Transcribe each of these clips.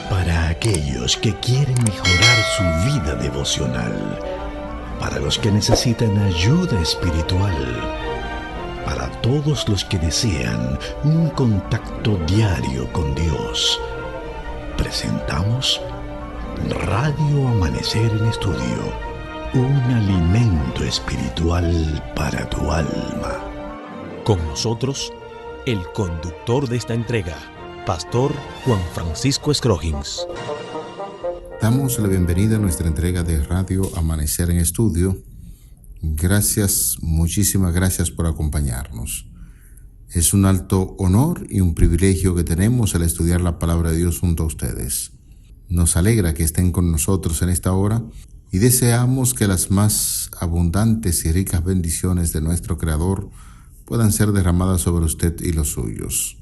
Para aquellos que quieren mejorar su vida devocional, para los que necesitan ayuda espiritual, para todos los que desean un contacto diario con Dios, presentamos Radio Amanecer en Estudio, un alimento espiritual para tu alma. Con nosotros, el conductor de esta entrega, Pastor Juan Francisco Scroggins. Damos la bienvenida a nuestra entrega de Radio Amanecer en Estudio. Gracias, muchísimas gracias por acompañarnos. Es un alto honor y un privilegio que tenemos al estudiar la palabra de Dios junto a ustedes. Nos alegra que estén con nosotros en esta hora y deseamos que las más abundantes y ricas bendiciones de nuestro Creador puedan ser derramadas sobre usted y los suyos.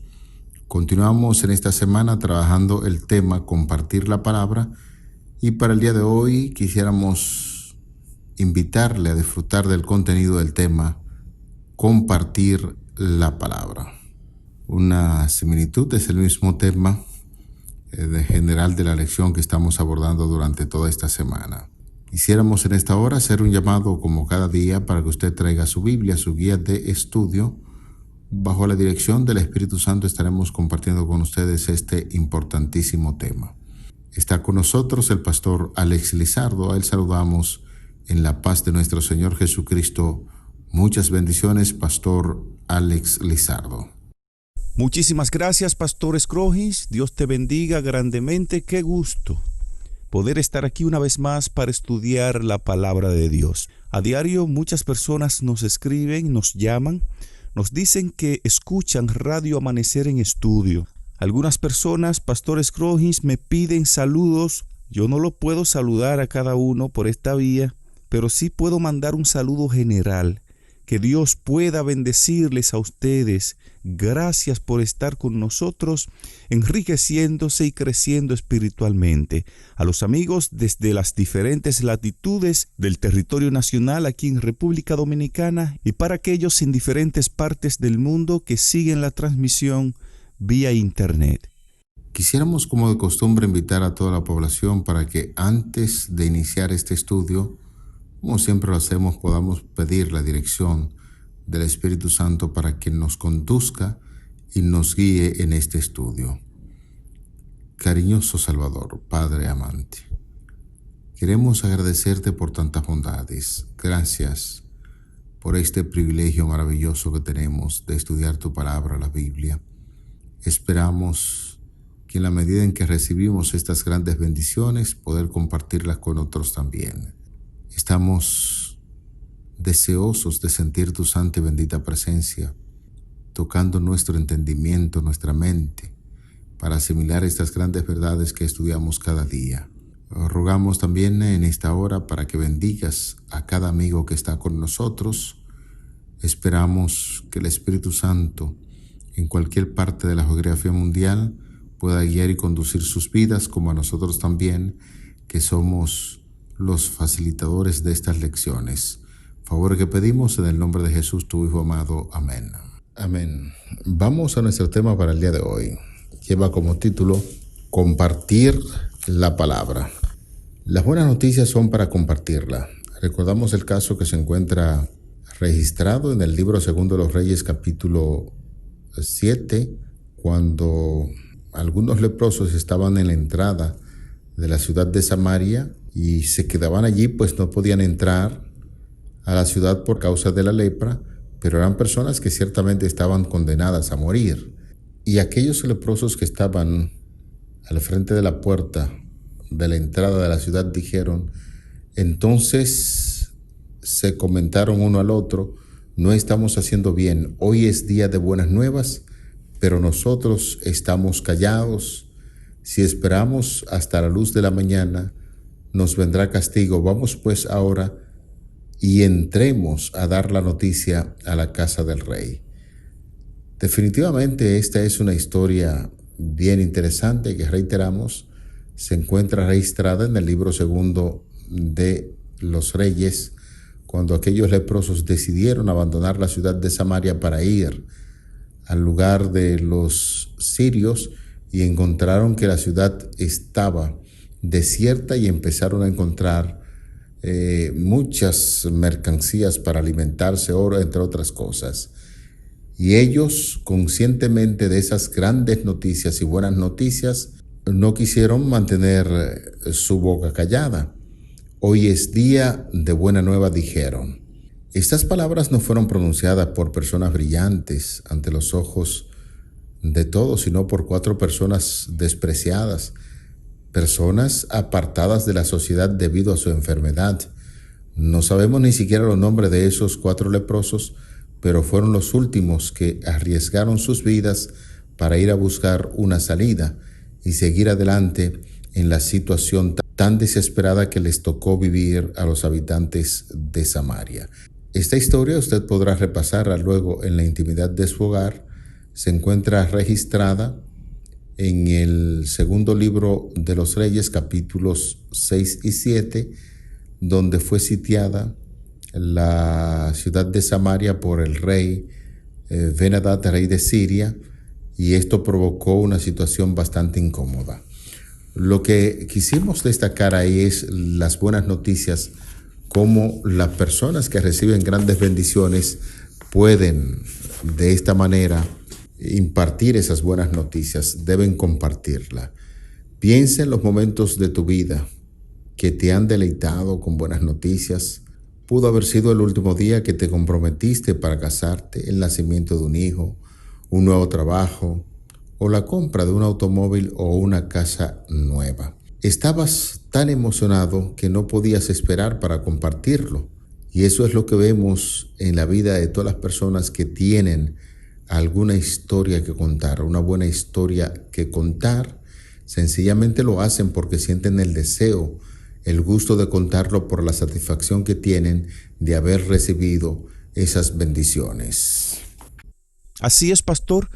Continuamos en esta semana trabajando el tema compartir la palabra y para el día de hoy quisiéramos invitarle a disfrutar del contenido del tema compartir la palabra. Una similitud es el mismo tema general de la lección que estamos abordando durante toda esta semana. Quisiéramos en esta hora hacer un llamado como cada día para que usted traiga su Biblia, su guía de estudio. Bajo la dirección del Espíritu Santo estaremos compartiendo con ustedes este importantísimo tema. Está con nosotros el pastor Alex Lizardo. A él saludamos en la paz de nuestro Señor Jesucristo. Muchas bendiciones, pastor Alex Lizardo. Muchísimas gracias, pastor Scroggins. Dios te bendiga grandemente. Qué gusto poder estar aquí una vez más para estudiar la palabra de Dios. A diario muchas personas nos escriben, nos llaman, nos dicen que escuchan Radio Amanecer en Estudio. Algunas personas, pastor Scroggins, me piden saludos. Yo no lo puedo saludar a cada uno por esta vía, pero sí puedo mandar un saludo general. Que Dios pueda bendecirles a ustedes. Gracias por estar con nosotros, enriqueciéndose y creciendo espiritualmente. A los amigos desde las diferentes latitudes del territorio nacional aquí en República Dominicana y para aquellos en diferentes partes del mundo que siguen la transmisión vía internet. Quisiéramos, como de costumbre, invitar a toda la población para que antes de iniciar este estudio, como siempre lo hacemos, podamos pedir la dirección del Espíritu Santo para que nos conduzca y nos guíe en este estudio. Cariñoso Salvador, Padre amante, queremos agradecerte por tantas bondades. Gracias por este privilegio maravilloso que tenemos de estudiar tu palabra, la Biblia. Esperamos que en la medida en que recibimos estas grandes bendiciones, poder compartirlas con otros también. Estamos deseosos de sentir tu santa y bendita presencia, tocando nuestro entendimiento, nuestra mente, para asimilar estas grandes verdades que estudiamos cada día. Rogamos también en esta hora para que bendigas a cada amigo que está con nosotros. Esperamos que el Espíritu Santo, en cualquier parte de la geografía mundial, pueda guiar y conducir sus vidas, como a nosotros también, que somos los facilitadores de estas lecciones. Favor que pedimos en el nombre de Jesús, tu Hijo amado. Amén. Amén. Vamos a nuestro tema para el día de hoy. Lleva como título Compartir la palabra. Las buenas noticias son para compartirla. Recordamos el caso que se encuentra registrado en el libro Segundo de los Reyes, capítulo 7, cuando algunos leprosos estaban en la entrada de la ciudad de Samaria y se quedaban allí, pues no podían entrar a la ciudad por causa de la lepra, pero eran personas que ciertamente estaban condenadas a morir. Y aquellos leprosos que estaban al frente de la puerta de la entrada de la ciudad dijeron, entonces se comentaron uno al otro, no estamos haciendo bien, hoy es día de buenas nuevas, pero nosotros estamos callados. Si esperamos hasta la luz de la mañana, nos vendrá castigo. Vamos pues ahora y entremos a dar la noticia a la casa del rey. Definitivamente esta es una historia bien interesante que, reiteramos, se encuentra registrada en el libro segundo de los Reyes, cuando aquellos leprosos decidieron abandonar la ciudad de Samaria para ir al lugar de los sirios y encontraron que la ciudad estaba desierta y empezaron a encontrar muchas mercancías para alimentarse, oro, entre otras cosas. Y ellos, conscientemente de esas grandes noticias y buenas noticias, no quisieron mantener su boca callada. Hoy es día de buena nueva, dijeron. Estas palabras no fueron pronunciadas por personas brillantes ante los ojos de todos, sino por 4 personas despreciadas, personas apartadas de la sociedad debido a su enfermedad. No sabemos ni siquiera los nombres de esos 4 leprosos, pero fueron los últimos que arriesgaron sus vidas para ir a buscar una salida y seguir adelante en la situación tan desesperada que les tocó vivir a los habitantes de Samaria. Esta historia usted podrá repasarla luego en la intimidad de su hogar. Se encuentra registrada en el segundo libro de los Reyes, capítulos 6 y 7, donde fue sitiada la ciudad de Samaria por el rey Ben-Hadad, rey de Siria, y esto provocó una situación bastante incómoda. Lo que quisimos destacar ahí es las buenas noticias, cómo las personas que reciben grandes bendiciones pueden de esta manera impartir esas buenas noticias, deben compartirla. Piensa en los momentos de tu vida que te han deleitado con buenas noticias. Pudo haber sido el último día que te comprometiste para casarte, el nacimiento de un hijo, un nuevo trabajo o la compra de un automóvil o una casa nueva. Estabas tan emocionado que no podías esperar para compartirlo. Y eso es lo que vemos en la vida de todas las personas que tienen alguna historia que contar, una buena historia que contar. Sencillamente lo hacen porque sienten el deseo, el gusto de contarlo por la satisfacción que tienen de haber recibido esas bendiciones. Así es, pastor.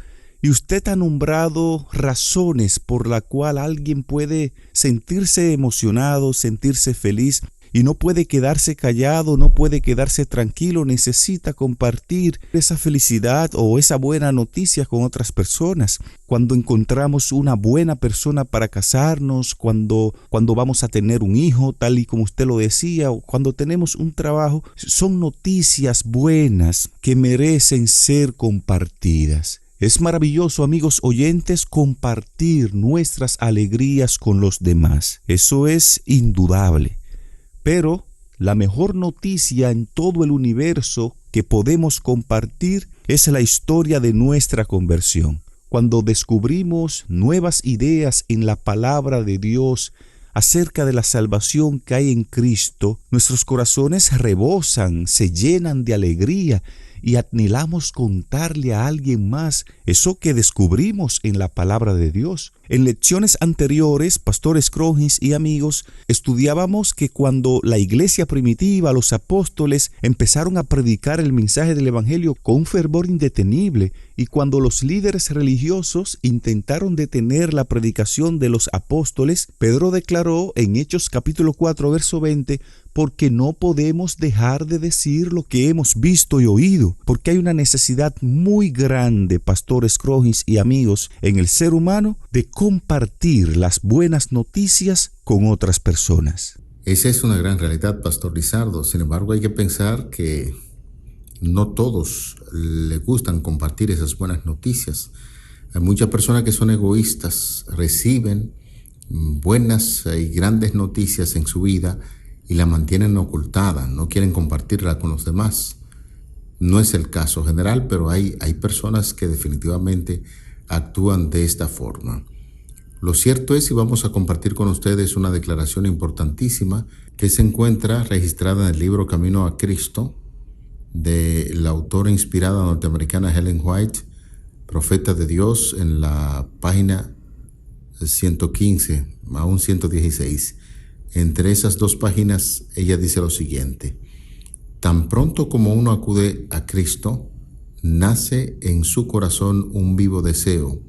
Y usted ha nombrado razones por la cual alguien puede sentirse emocionado, sentirse feliz y no puede quedarse callado, no puede quedarse tranquilo, necesita compartir esa felicidad o esa buena noticia con otras personas. Cuando encontramos una buena persona para casarnos, cuando vamos a tener un hijo, tal y como usted lo decía, o cuando tenemos un trabajo, son noticias buenas que merecen ser compartidas. Es maravilloso, amigos oyentes, compartir nuestras alegrías con los demás. Eso es indudable. Pero la mejor noticia en todo el universo que podemos compartir es la historia de nuestra conversión. Cuando descubrimos nuevas ideas en la palabra de Dios acerca de la salvación que hay en Cristo, nuestros corazones rebosan, se llenan de alegría y anhelamos contarle a alguien más eso que descubrimos en la palabra de Dios. En lecciones anteriores, Pastor Scrogins y amigos, estudiábamos que cuando la iglesia primitiva, los apóstoles, empezaron a predicar el mensaje del evangelio con un fervor indetenible, y cuando los líderes religiosos intentaron detener la predicación de los apóstoles, Pedro declaró en Hechos capítulo 4, verso 20, porque no podemos dejar de decir lo que hemos visto y oído, porque hay una necesidad muy grande, Pastor Scrogins y amigos, en el ser humano de compartir las buenas noticias con otras personas. Esa es una gran realidad, Pastor Lizardo. Sin embargo, hay que pensar que no todos les gustan compartir esas buenas noticias. Hay muchas personas que son egoístas, reciben buenas y grandes noticias en su vida y la mantienen ocultada, no quieren compartirla con los demás. No es el caso general, pero hay personas que definitivamente actúan de esta forma. Lo cierto es, y vamos a compartir con ustedes una declaración importantísima que se encuentra registrada en el libro Camino a Cristo, de la autora inspirada norteamericana Ellen White, profeta de Dios, en la página 115, aún 116. Entre esas dos páginas, ella dice lo siguiente: tan pronto como uno acude a Cristo, nace en su corazón un vivo deseo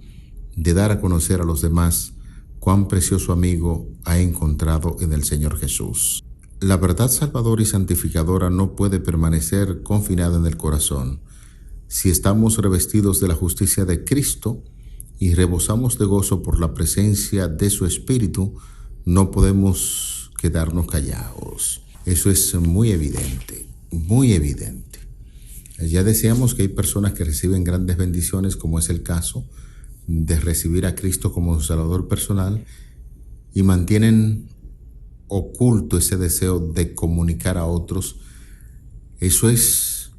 de dar a conocer a los demás cuán precioso amigo ha encontrado en el Señor Jesús. La verdad salvadora y santificadora no puede permanecer confinada en el corazón. Si estamos revestidos de la justicia de Cristo, y rebosamos de gozo por la presencia de su Espíritu, no podemos quedarnos callados. Eso es muy evidente, muy evidente. Ya decíamos que hay personas que reciben grandes bendiciones, como es el caso de recibir a Cristo como su Salvador personal, y mantienen oculto ese deseo de comunicar a otros. Eso es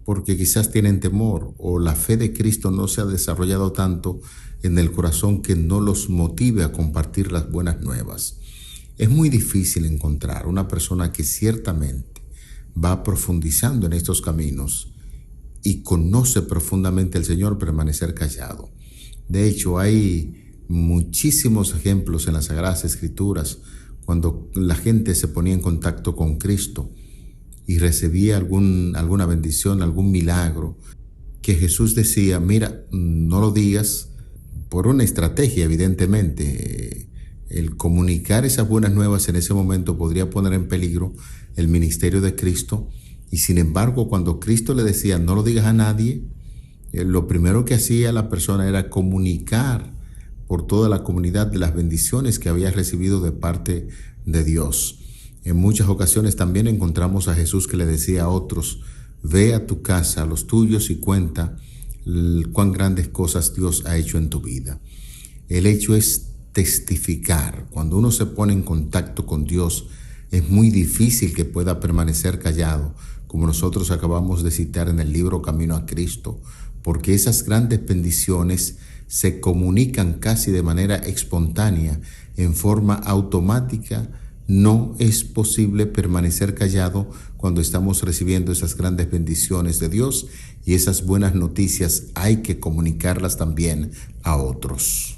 porque quizás tienen temor o la fe de Cristo no se ha desarrollado tanto en el corazón que no los motive a compartir las buenas nuevas. Es muy difícil encontrar una persona que ciertamente va profundizando en estos caminos y conoce profundamente al Señor permanecer callado. De hecho, hay muchísimos ejemplos en las Sagradas Escrituras cuando la gente se ponía en contacto con Cristo y recibía alguna bendición, algún milagro, que Jesús decía, mira, no lo digas, por una estrategia evidentemente. El comunicar esas buenas nuevas en ese momento podría poner en peligro el ministerio de Cristo, y sin embargo cuando Cristo le decía, no lo digas a nadie, lo primero que hacía la persona era comunicar por toda la comunidad de las bendiciones que había recibido de parte de Dios. En muchas ocasiones también encontramos a Jesús que le decía a otros, ve a tu casa, a los tuyos, y cuenta cuán grandes cosas Dios ha hecho en tu vida. El hecho es testificar. Cuando uno se pone en contacto con Dios, es muy difícil que pueda permanecer callado, como nosotros acabamos de citar en el libro Camino a Cristo, porque esas grandes bendiciones se comunican casi de manera espontánea, en forma automática. No es posible permanecer callado cuando estamos recibiendo esas grandes bendiciones de Dios, y esas buenas noticias hay que comunicarlas también a otros.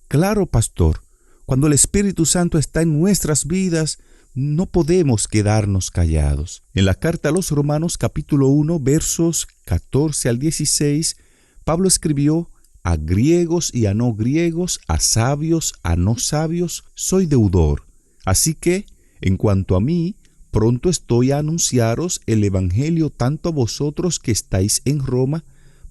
Claro, pastor, cuando el Espíritu Santo está en nuestras vidas, no podemos quedarnos callados. En la carta a los Romanos capítulo 1, versos 14 al 16, Pablo escribió, a griegos y a no griegos, a sabios, a no sabios, soy deudor. Así que, en cuanto a mí, pronto estoy a anunciaros el Evangelio tanto a vosotros que estáis en Roma,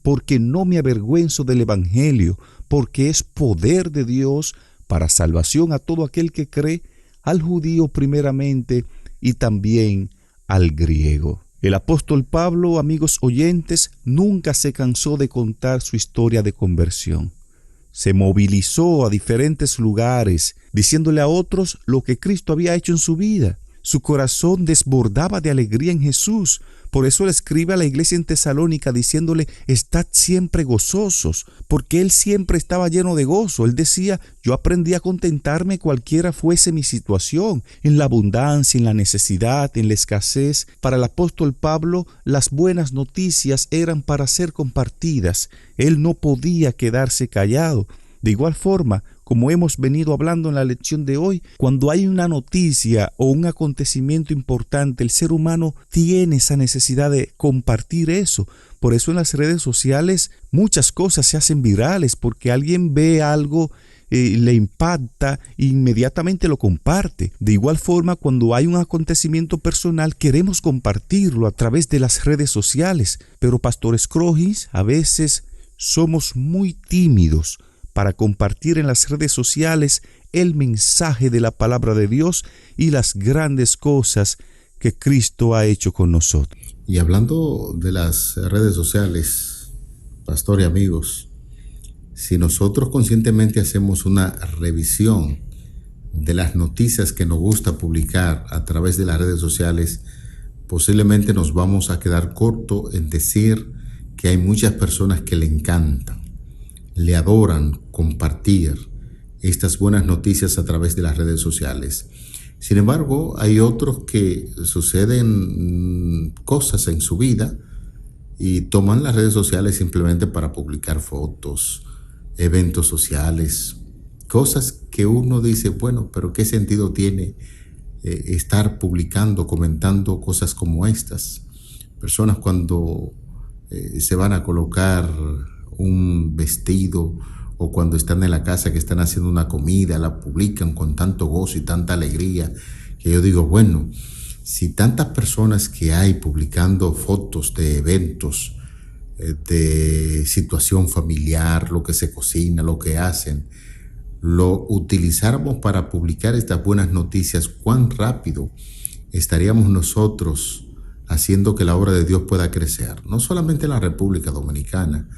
porque no me avergüenzo del Evangelio, porque es poder de Dios para salvación a todo aquel que cree, al judío primeramente y también al griego. El apóstol Pablo, amigos oyentes, nunca se cansó de contar su historia de conversión. Se movilizó a diferentes lugares, diciéndole a otros lo que Cristo había hecho en su vida. Su corazón desbordaba de alegría en Jesús. Por eso él escribe a la iglesia en Tesalónica diciéndole, estad siempre gozosos, porque él siempre estaba lleno de gozo. Él decía, yo aprendí a contentarme cualquiera fuese mi situación, en la abundancia, en la necesidad, en la escasez. Para el apóstol Pablo, las buenas noticias eran para ser compartidas. Él no podía quedarse callado. De igual forma, como hemos venido hablando en la lección de hoy, cuando hay una noticia o un acontecimiento importante, el ser humano tiene esa necesidad de compartir eso. Por eso en las redes sociales muchas cosas se hacen virales, porque alguien ve algo, le impacta e inmediatamente lo comparte. De igual forma, cuando hay un acontecimiento personal, queremos compartirlo a través de las redes sociales. Pero Pastor Scrogis, a veces somos muy tímidos para compartir en las redes sociales el mensaje de la palabra de Dios y las grandes cosas que Cristo ha hecho con nosotros. Y hablando de las redes sociales, pastor y amigos, si nosotros conscientemente hacemos una revisión de las noticias que nos gusta publicar a través de las redes sociales, posiblemente nos vamos a quedar corto en decir que hay muchas personas que le encantan, le adoran compartir estas buenas noticias a través de las redes sociales. Sin embargo, hay otros que suceden cosas en su vida y toman las redes sociales simplemente para publicar fotos, eventos sociales, cosas que uno dice, bueno, pero ¿qué sentido tiene estar publicando, comentando cosas como estas? Personas cuando se van a colocar un vestido o cuando están en la casa que están haciendo una comida, la publican con tanto gozo y tanta alegría, que yo digo, bueno, si tantas personas que hay publicando fotos de eventos de situación familiar, lo que se cocina, lo que hacen, lo utilizáramos para publicar estas buenas noticias, cuán rápido estaríamos nosotros haciendo que la obra de Dios pueda crecer, no solamente en la República Dominicana,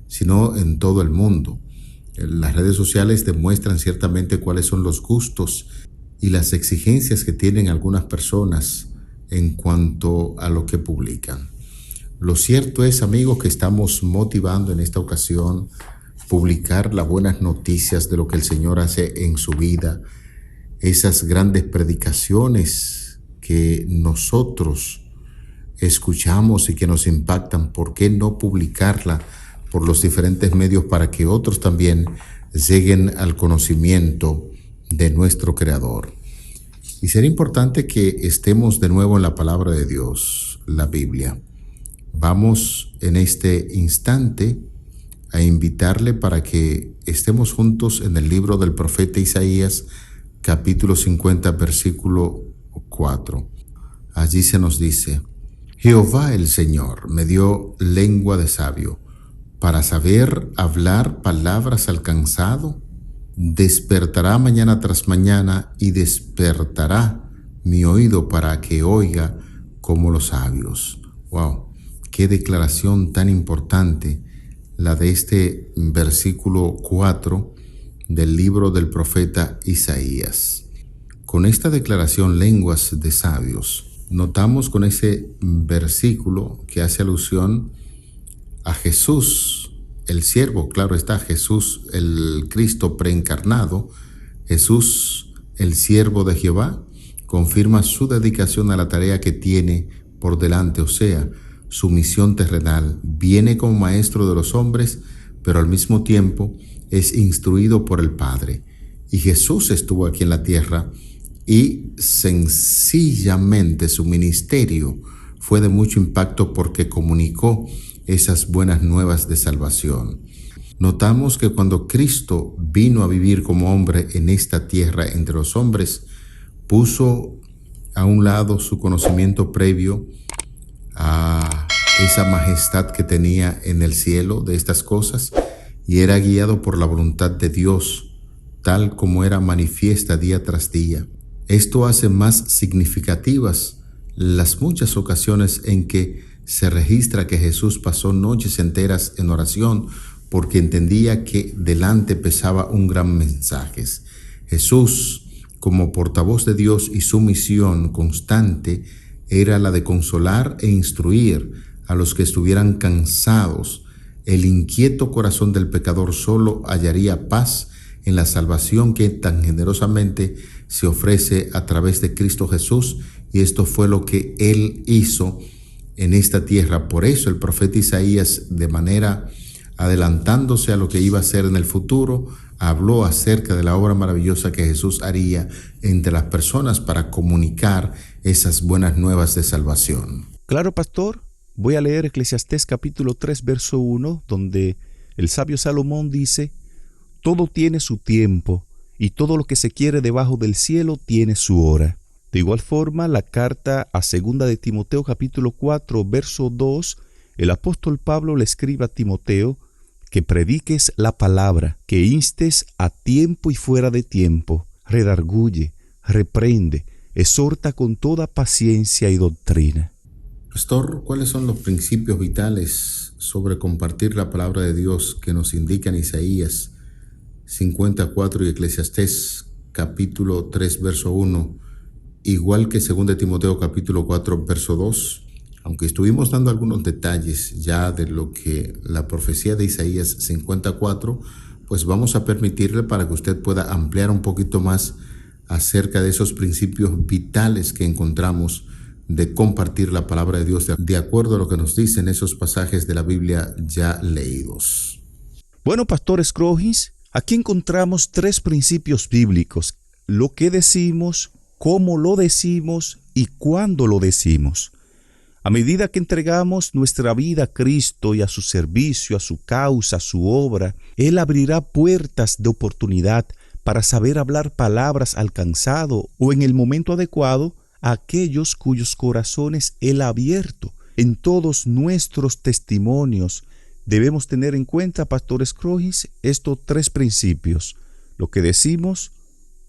sino en todo el mundo. Las redes sociales demuestran ciertamente cuáles son los gustos y las exigencias que tienen algunas personas en cuanto a lo que publican. Lo cierto es, amigos, que estamos motivando en esta ocasión publicar las buenas noticias de lo que el Señor hace en su vida, esas grandes predicaciones que nosotros escuchamos y que nos impactan. ¿Por qué no publicarla por los diferentes medios para que otros también lleguen al conocimiento de nuestro Creador? Y sería importante que estemos de nuevo en la palabra de Dios, la Biblia. Vamos en este instante a invitarle para que estemos juntos en el libro del profeta Isaías, capítulo 50, versículo 4. Allí se nos dice: Jehová el Señor me dio lengua de sabio, para saber hablar palabras al cansado. Despertará mañana tras mañana y despertará mi oído para que oiga como los sabios. ¡Wow! ¡Qué declaración tan importante la de este versículo 4 del libro del profeta Isaías! Con esta declaración, lenguas de sabios, notamos con ese versículo que hace alusión a Jesús, el siervo, claro está, Jesús, el Cristo preencarnado, Jesús, el siervo de Jehová, confirma su dedicación a la tarea que tiene por delante, o sea, su misión terrenal. Viene como maestro de los hombres, pero al mismo tiempo es instruido por el Padre. Y Jesús estuvo aquí en la tierra y sencillamente su ministerio fue de mucho impacto porque comunicó esas buenas nuevas de salvación. Notamos que cuando Cristo vino a vivir como hombre en esta tierra entre los hombres, puso a un lado su conocimiento previo a esa majestad que tenía en el cielo de estas cosas y era guiado por la voluntad de Dios, tal como era manifiesta día tras día. Esto hace más significativas las muchas ocasiones en que se registra que Jesús pasó noches enteras en oración porque entendía que delante pesaba un gran mensaje. Jesús, como portavoz de Dios, y su misión constante era la de consolar e instruir a los que estuvieran cansados. El inquieto corazón del pecador solo hallaría paz en la salvación que tan generosamente se ofrece a través de Cristo Jesús, y esto fue lo que Él hizo en esta tierra. Por eso el profeta Isaías, de manera adelantándose a lo que iba a ser en el futuro, habló acerca de la obra maravillosa que Jesús haría entre las personas para comunicar esas buenas nuevas de salvación. Claro, pastor. Voy a leer Eclesiastés capítulo 3, verso 1, donde el sabio Salomón dice: todo tiene su tiempo, y todo lo que se quiere debajo del cielo tiene su hora. De igual forma, la carta a 2 de Timoteo capítulo 4, verso 2, el apóstol Pablo le escribe a Timoteo que prediques la palabra, que instes a tiempo y fuera de tiempo, redarguye, reprende, exhorta con toda paciencia y doctrina. Pastor, ¿cuáles son los principios vitales sobre compartir la palabra de Dios que nos indican Isaías 54 y Eclesiastés capítulo 3, verso 1, igual que 2 de Timoteo capítulo 4, verso 2? Aunque estuvimos dando algunos detalles ya de lo que la profecía de Isaías 54, pues vamos a permitirle para que usted pueda ampliar un poquito más acerca de esos principios vitales que encontramos de compartir la palabra de Dios de acuerdo a lo que nos dicen esos pasajes de la Biblia ya leídos. Bueno, Pastor Scrogis, aquí encontramos 3 principios bíblicos: lo que decimos, cómo lo decimos y cuándo lo decimos. A medida que entregamos nuestra vida a Cristo y a su servicio, a su causa, a su obra, Él abrirá puertas de oportunidad para saber hablar palabras al cansado o en el momento adecuado a aquellos cuyos corazones Él ha abierto En todos nuestros testimonios debemos tener en cuenta, Pastor Scrogis, estos 3 principios: lo que decimos,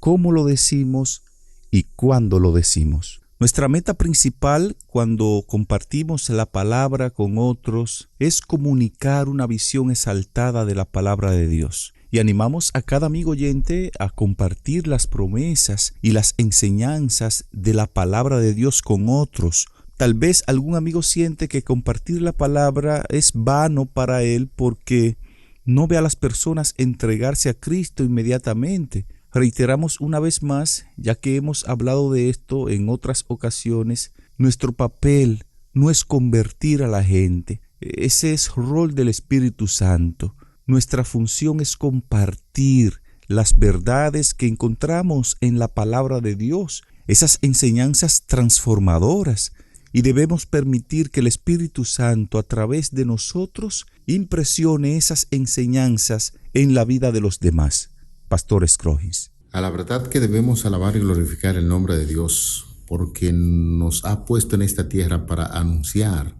cómo lo decimos y cuándo lo decimos. Nuestra meta principal cuando compartimos la palabra con otros es comunicar una visión exaltada de la palabra de Dios. Y animamos a cada amigo oyente a compartir las promesas y las enseñanzas de la palabra de Dios con otros. Tal vez algún amigo siente que compartir la palabra es vano para él porque no ve a las personas entregarse a Cristo inmediatamente. Reiteramos una vez más, ya que hemos hablado de esto en otras ocasiones, nuestro papel no es convertir a la gente. Ese es el rol del Espíritu Santo. Nuestra función es compartir las verdades que encontramos en la palabra de Dios, esas enseñanzas transformadoras, y debemos permitir que el Espíritu Santo a través de nosotros impresione esas enseñanzas en la vida de los demás. Pastor Scrogis. A la verdad que debemos alabar y glorificar el nombre de Dios, porque nos ha puesto en esta tierra para anunciar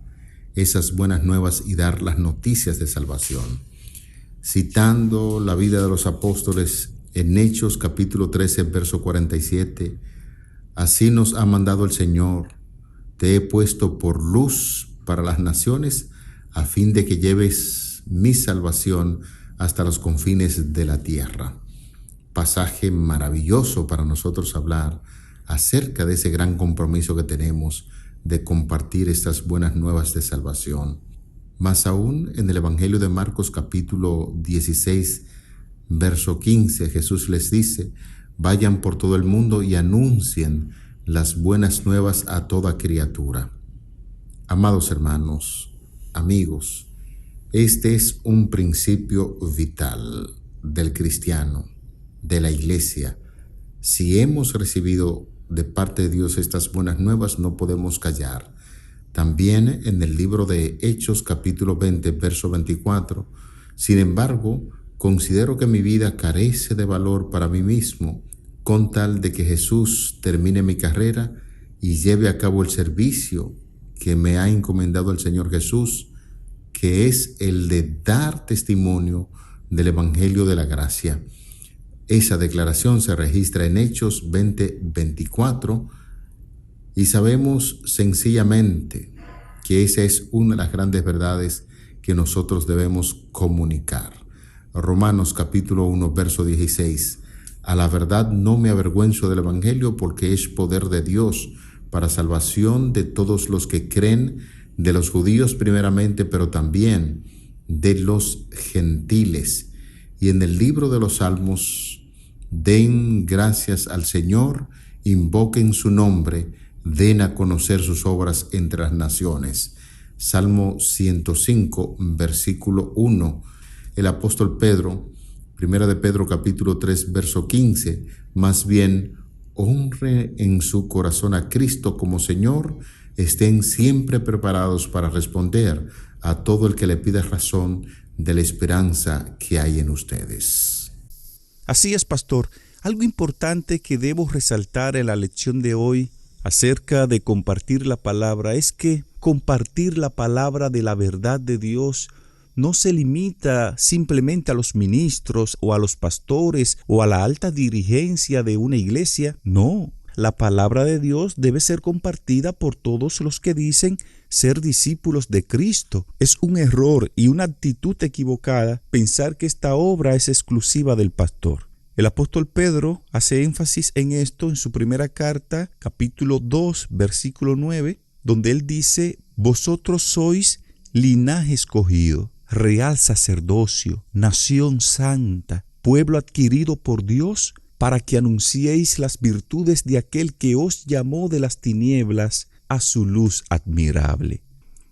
esas buenas nuevas y dar las noticias de salvación. Citando la vida de los apóstoles en Hechos capítulo 13, verso 47, así nos ha mandado el Señor, te he puesto por luz para las naciones, a fin de que lleves mi salvación hasta los confines de la tierra. Pasaje maravilloso para nosotros hablar acerca de ese gran compromiso que tenemos de compartir estas buenas nuevas de salvación. Más aún, en el Evangelio de Marcos capítulo 16, verso 15, Jesús les dice: vayan por todo el mundo y anuncien las buenas nuevas a toda criatura. Amados hermanos, amigos, este es un principio vital del cristiano, de la iglesia. Si hemos recibido de parte de Dios estas buenas nuevas, no podemos callar. También en el libro de Hechos capítulo 20, verso 24, sin embargo, considero que mi vida carece de valor para mí mismo, con tal de que Jesús termine mi carrera y lleve a cabo el servicio que me ha encomendado el Señor Jesús, que es el de dar testimonio del Evangelio de la Gracia. Esa declaración se registra en Hechos 20:24 y sabemos sencillamente que esa es una de las grandes verdades que nosotros debemos comunicar. Romanos capítulo 1, verso 16. A la verdad no me avergüenzo del Evangelio, porque es poder de Dios para salvación de todos los que creen, de los judíos primeramente, pero también de los gentiles. Y en el libro de los Salmos, den gracias al Señor, invoquen su nombre, den a conocer sus obras entre las naciones. Salmo 105, versículo 1. El apóstol Pedro, primera de Pedro capítulo 3, verso 15, más bien, honre en su corazón a Cristo como Señor, estén siempre preparados para responder a todo el que le pida razón de la esperanza que hay en ustedes. Así es, pastor. Algo importante que debo resaltar en la lección de hoy acerca de compartir la palabra es que compartir la palabra de la verdad de Dios no se limita simplemente a los ministros o a los pastores o a la alta dirigencia de una iglesia. No, la palabra de Dios debe ser compartida por todos los que dicen ser discípulos de Cristo. Es un error y una actitud equivocada pensar que esta obra es exclusiva del pastor. El apóstol Pedro hace énfasis en esto en su primera carta, capítulo 2, versículo 9, donde él dice: vosotros sois linaje escogido, real sacerdocio, nación santa, pueblo adquirido por Dios, para que anunciéis las virtudes de aquel que os llamó de las tinieblas a su luz admirable.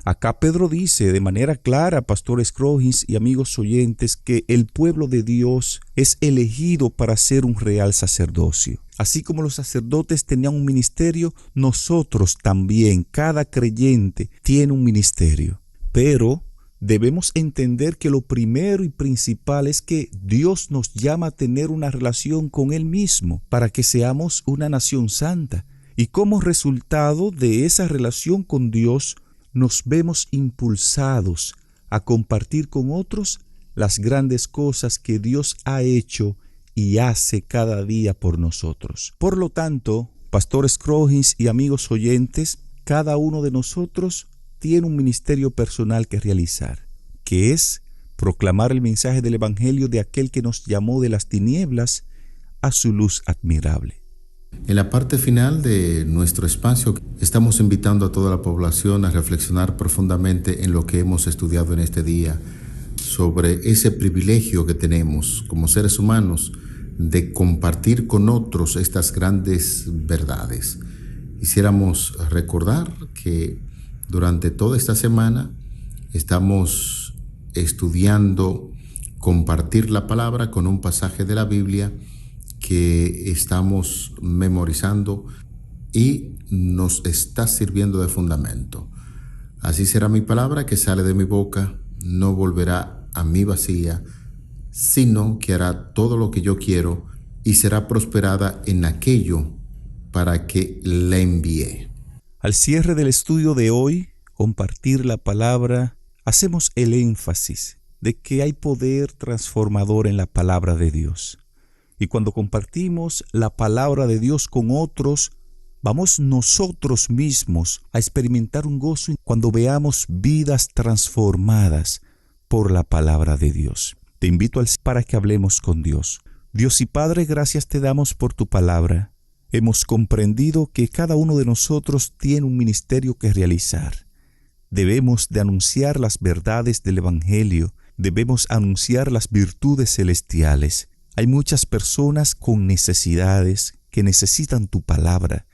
Acá Pedro dice de manera clara, Pastor Scrogis y amigos oyentes, que el pueblo de Dios es elegido para ser un real sacerdocio. Así como los sacerdotes tenían un ministerio, nosotros también, cada creyente, tiene un ministerio. Pero debemos entender que lo primero y principal es que Dios nos llama a tener una relación con Él mismo para que seamos una nación santa. Y como resultado de esa relación con Dios, nos vemos impulsados a compartir con otros las grandes cosas que Dios ha hecho y hace cada día por nosotros. Por lo tanto, Pastor Scrogins y amigos oyentes, cada uno de nosotros tiene un ministerio personal que realizar, que es proclamar el mensaje del Evangelio de aquel que nos llamó de las tinieblas a su luz admirable. En la parte final de nuestro espacio, estamos invitando a toda la población a reflexionar profundamente en lo que hemos estudiado en este día, sobre ese privilegio que tenemos como seres humanos de compartir con otros estas grandes verdades. Quisiéramos recordar que durante toda esta semana estamos estudiando compartir la palabra con un pasaje de la Biblia que estamos memorizando y nos está sirviendo de fundamento. Así será mi palabra que sale de mi boca, no volverá a mí vacía, sino que hará todo lo que yo quiero y será prosperada en aquello para que la envié. Al cierre del estudio de hoy, compartir la palabra, hacemos el énfasis de que hay poder transformador en la palabra de Dios. Y cuando compartimos la palabra de Dios con otros, vamos nosotros mismos a experimentar un gozo cuando veamos vidas transformadas por la palabra de Dios. Te invito para que hablemos con Dios. Dios y Padre, gracias te damos por tu palabra. Hemos comprendido que cada uno de nosotros tiene un ministerio que realizar. Debemos de anunciar las verdades del Evangelio. Debemos anunciar las virtudes celestiales. Hay muchas personas con necesidades que necesitan tu palabra.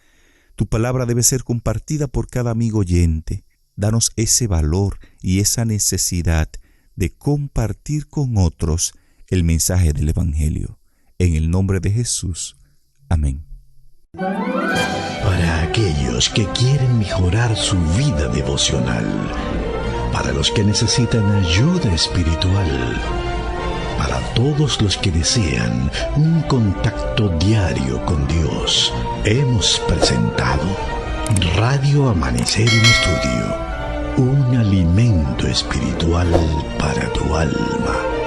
Tu palabra debe ser compartida por cada amigo oyente. Danos ese valor y esa necesidad de compartir con otros el mensaje del Evangelio. En el nombre de Jesús. Amén. Para aquellos que quieren mejorar su vida devocional, para los que necesitan ayuda espiritual, para todos los que desean un contacto diario con Dios, hemos presentado Radio Amanecer en Estudio, un alimento espiritual para tu alma.